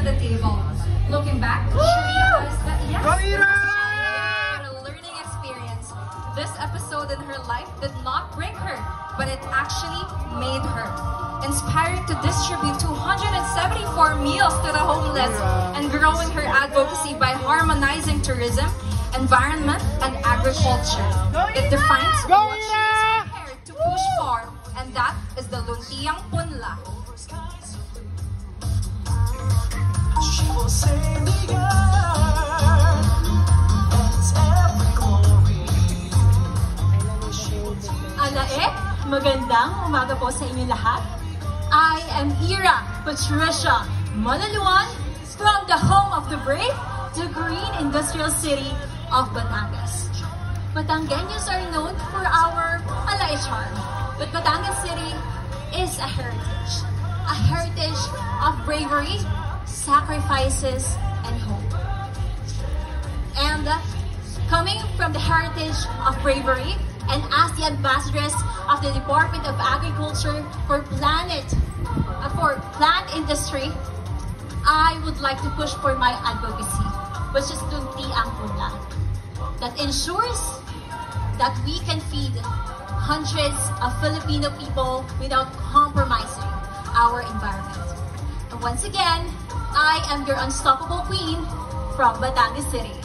the table. Looking back, she realized that yes, it was a learning experience. This episode in her life did not break her, but it actually made her. Inspiring to distribute 274 meals to the homeless and growing her advocacy by harmonizing tourism, environment, and agriculture. It defines what she is prepared to push for, and that is the Luntiang Punla. She will save the earth and its every glory. Alae, magandang umaga po sa inyo lahat. I am Ira Patricia Malaluan from the home of the brave, the green industrial city of Batangas. Batangueños are known for our Alae charm, but Batangas City is a heritage of bravery, sacrifices, and hope. And coming from the heritage of bravery, and as the ambassadress of the Department of Agriculture for plant industry, I would like to push for my advocacy, which is Luntiang Punla, that ensures that we can feed hundreds of Filipino people without compromising our environment. And once again, I am your unstoppable queen from Batangas City.